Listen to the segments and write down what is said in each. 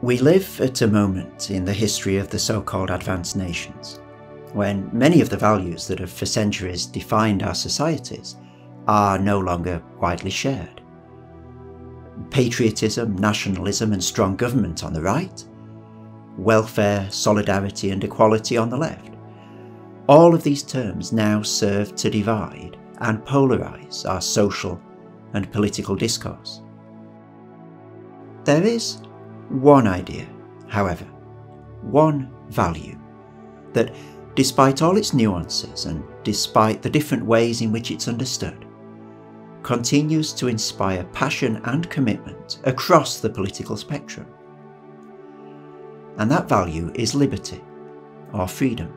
We live at a moment in the history of the so-called advanced nations when many of the values that have for centuries defined our societies are no longer widely shared. Patriotism, nationalism and strong government on the right, welfare, solidarity and equality on the left. All of these terms now serve to divide and polarise our social and political discourse. There is one idea, however, one value, that despite all its nuances and despite the different ways in which it's understood, continues to inspire passion and commitment across the political spectrum. And that value is liberty, or freedom.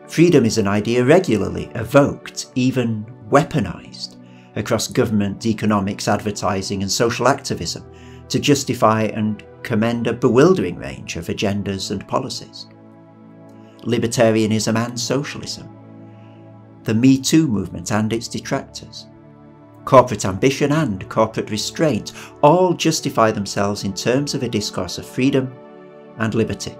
Freedom is an idea regularly evoked, even weaponised, across government, economics, advertising and social activism to justify and commend a bewildering range of agendas and policies. Libertarianism and socialism, the Me Too movement and its detractors, corporate ambition and corporate restraint all justify themselves in terms of a discourse of freedom and liberty.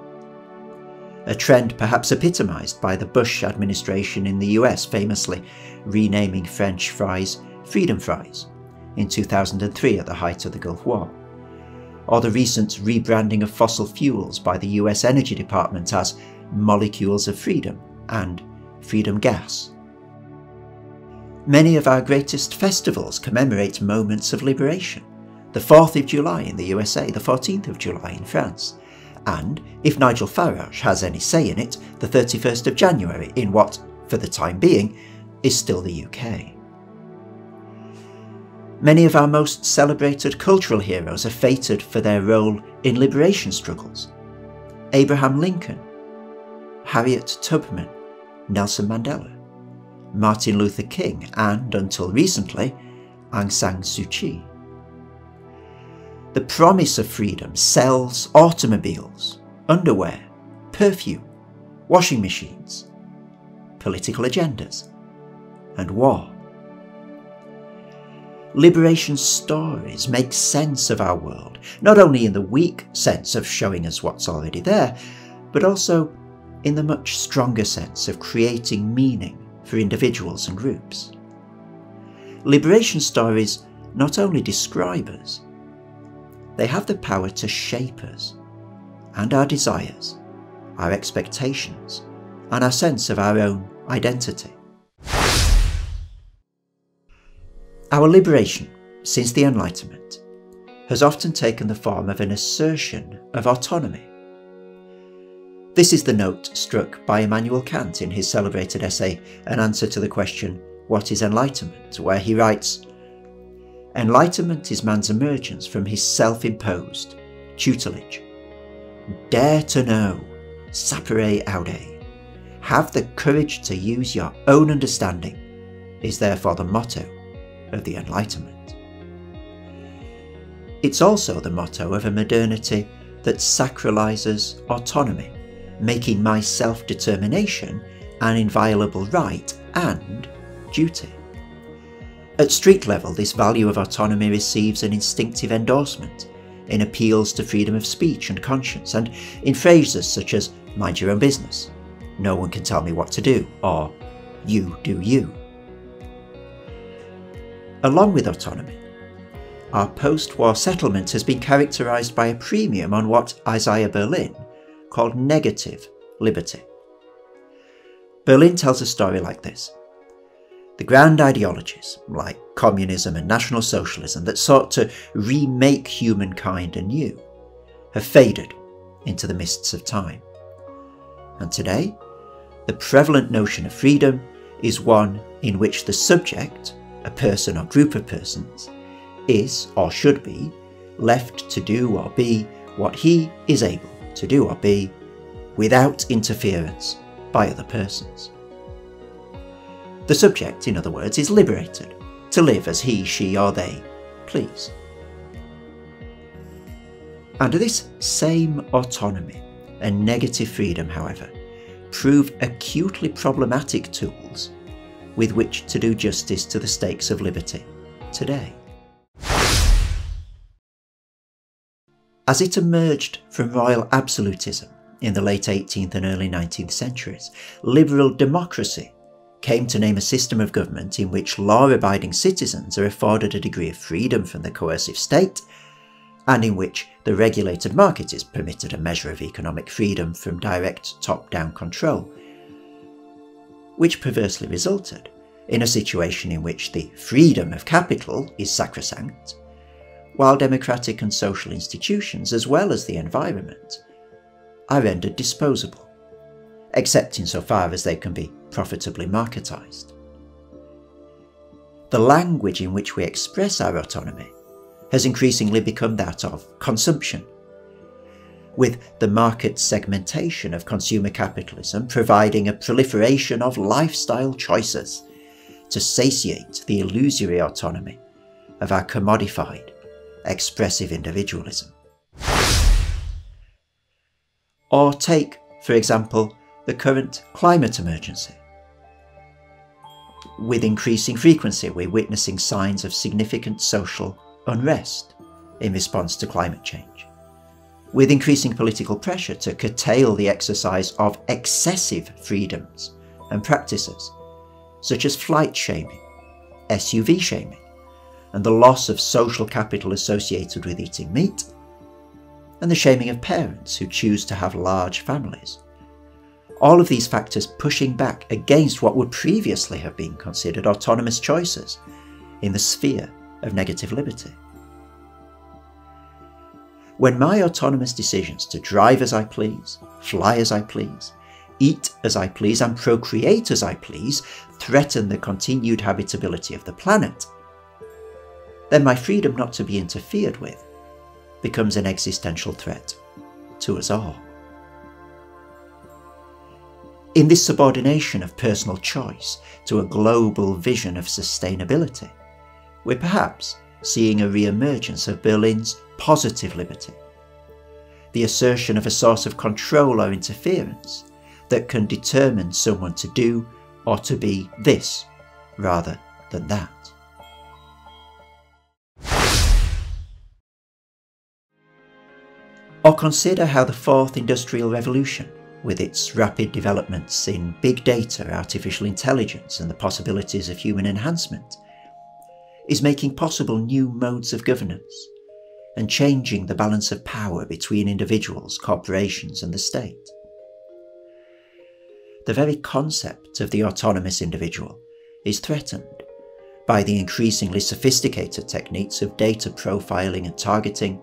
A trend perhaps epitomised by the Bush administration in the US famously renaming French fries freedom fries in 2003 at the height of the Gulf War, or the recent rebranding of fossil fuels by the US Energy Department as molecules of freedom and freedom gas. Many of our greatest festivals commemorate moments of liberation, the 4th of July in the USA, the 14th of July in France, and, if Nigel Farage has any say in it, the 31st of January in what, for the time being, is still the UK. Many of our most celebrated cultural heroes are feted for their role in liberation struggles. Abraham Lincoln, Harriet Tubman, Nelson Mandela, Martin Luther King and, until recently, Aung San Suu Kyi. The promise of freedom sells automobiles, underwear, perfume, washing machines, political agendas, and war. Liberation stories make sense of our world, not only in the weak sense of showing us what's already there, but also in the much stronger sense of creating meaning for individuals and groups. Liberation stories not only describe us, they have the power to shape us and our desires, our expectations, and our sense of our own identity. Our liberation, since the Enlightenment, has often taken the form of an assertion of autonomy. This is the note struck by Immanuel Kant in his celebrated essay, An Answer to the Question, What is Enlightenment?, where he writes, "Enlightenment is man's emergence from his self-imposed tutelage. Dare to know, sapere aude. Have the courage to use your own understanding is therefore the motto of the Enlightenment." It's also the motto of a modernity that sacralises autonomy, making my self-determination an inviolable right and duty. At street level, this value of autonomy receives an instinctive endorsement in appeals to freedom of speech and conscience, and in phrases such as "mind your own business," "no one can tell me what to do," or "you do you." Along with autonomy, our post-war settlement has been characterised by a premium on what Isaiah Berlin called negative liberty. Berlin tells a story like this. The grand ideologies, like communism and National Socialism, that sought to remake humankind anew, have faded into the mists of time. And today, the prevalent notion of freedom is one in which the subject, a person or group of persons, is or should be left to do or be what he is able to do or be without interference by other persons. The subject, in other words, is liberated to live as he, she or they please. And this same autonomy and negative freedom, however, prove acutely problematic tools with which to do justice to the stakes of liberty today. As it emerged from royal absolutism in the late 18th and early 19th centuries, liberal democracy came to name a system of government in which law-abiding citizens are afforded a degree of freedom from the coercive state, and in which the regulated market is permitted a measure of economic freedom from direct top-down control, which perversely resulted in a situation in which the freedom of capital is sacrosanct, while democratic and social institutions, as well as the environment, are rendered disposable, except insofar as they can be profitably marketised. The language in which we express our autonomy has increasingly become that of consumption, with the market segmentation of consumer capitalism providing a proliferation of lifestyle choices to satiate the illusory autonomy of our commodified, expressive individualism. Or take, for example, the current climate emergency. With increasing frequency, we're witnessing signs of significant social unrest in response to climate change, with increasing political pressure to curtail the exercise of excessive freedoms and practices, such as flight shaming, SUV shaming, and the loss of social capital associated with eating meat, and the shaming of parents who choose to have large families. All of these factors pushing back against what would previously have been considered autonomous choices in the sphere of negative liberty. When my autonomous decisions to drive as I please, fly as I please, eat as I please, and procreate as I please threaten the continued habitability of the planet, then my freedom not to be interfered with becomes an existential threat to us all. In this subordination of personal choice to a global vision of sustainability, we're perhaps seeing a re-emergence of Berlin's positive liberty, the assertion of a source of control or interference that can determine someone to do or to be this rather than that. Or consider how the Fourth Industrial Revolution, with its rapid developments in big data, artificial intelligence, and the possibilities of human enhancement, is making possible new modes of governance and changing the balance of power between individuals, corporations, and the state. The very concept of the autonomous individual is threatened by the increasingly sophisticated techniques of data profiling and targeting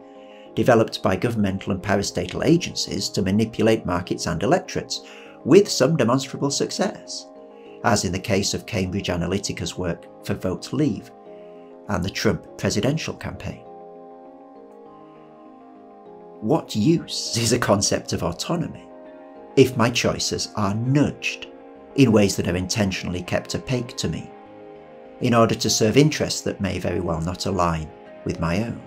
developed by governmental and parastatal agencies to manipulate markets and electorates, with some demonstrable success, as in the case of Cambridge Analytica's work for Vote Leave and the Trump presidential campaign. What use is a concept of autonomy if my choices are nudged in ways that are intentionally kept opaque to me, in order to serve interests that may very well not align with my own?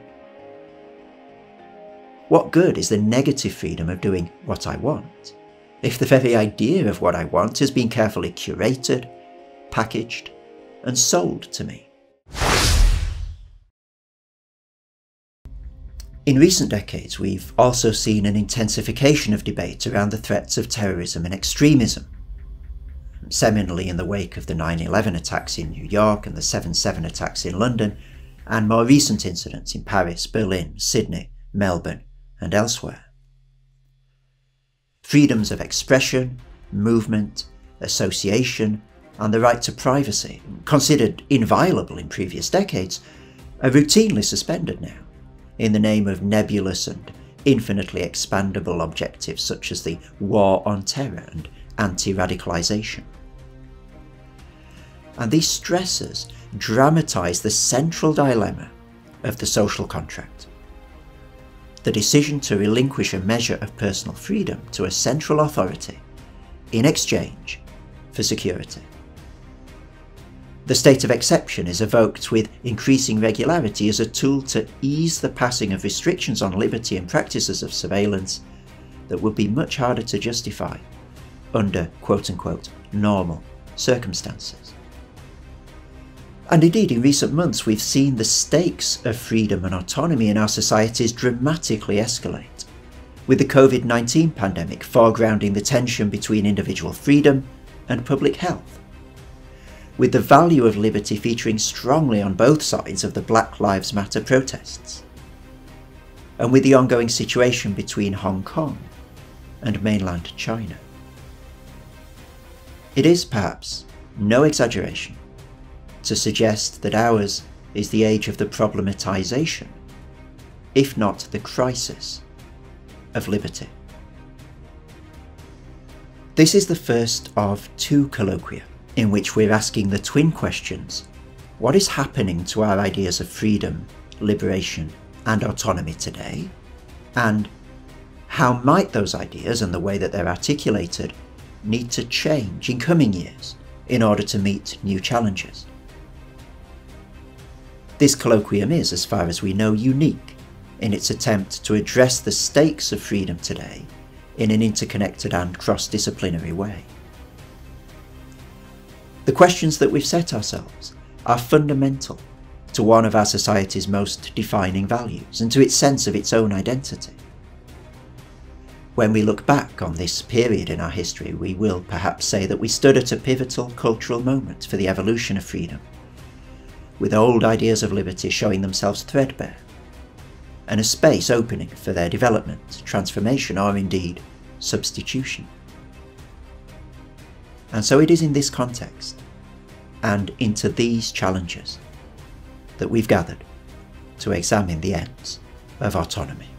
What good is the negative freedom of doing what I want if the very idea of what I want has been carefully curated, packaged, and sold to me? In recent decades, we've also seen an intensification of debate around the threats of terrorism and extremism, seminally in the wake of the 9/11 attacks in New York and the 7/7 attacks in London, and more recent incidents in Paris, Berlin, Sydney, Melbourne, and elsewhere. Freedoms of expression, movement, association, and the right to privacy, considered inviolable in previous decades, are routinely suspended now in the name of nebulous and infinitely expandable objectives such as the war on terror and anti-radicalisation. And these stresses dramatise the central dilemma of the social contract: the decision to relinquish a measure of personal freedom to a central authority in exchange for security. The state of exception is evoked with increasing regularity as a tool to ease the passing of restrictions on liberty and practices of surveillance that would be much harder to justify under quote-unquote normal circumstances. And indeed, in recent months, we've seen the stakes of freedom and autonomy in our societies dramatically escalate, with the COVID-19 pandemic foregrounding the tension between individual freedom and public health, with the value of liberty featuring strongly on both sides of the Black Lives Matter protests, and with the ongoing situation between Hong Kong and mainland China. It is perhaps no exaggeration to suggest that ours is the age of the problematization, if not the crisis, of liberty. This is the first of 2 colloquia in which we're asking the twin questions: what is happening to our ideas of freedom, liberation, and autonomy today? And how might those ideas and the way that they're articulated need to change in coming years in order to meet new challenges? This colloquium is, as far as we know, unique in its attempt to address the stakes of freedom today in an interconnected and cross-disciplinary way. The questions that we've set ourselves are fundamental to one of our society's most defining values and to its sense of its own identity. When we look back on this period in our history, we will perhaps say that we stood at a pivotal cultural moment for the evolution of freedom, with old ideas of liberty showing themselves threadbare, and a space opening for their development, transformation, or indeed substitution. And so it is in this context, and into these challenges, that we've gathered to examine the ends of autonomy.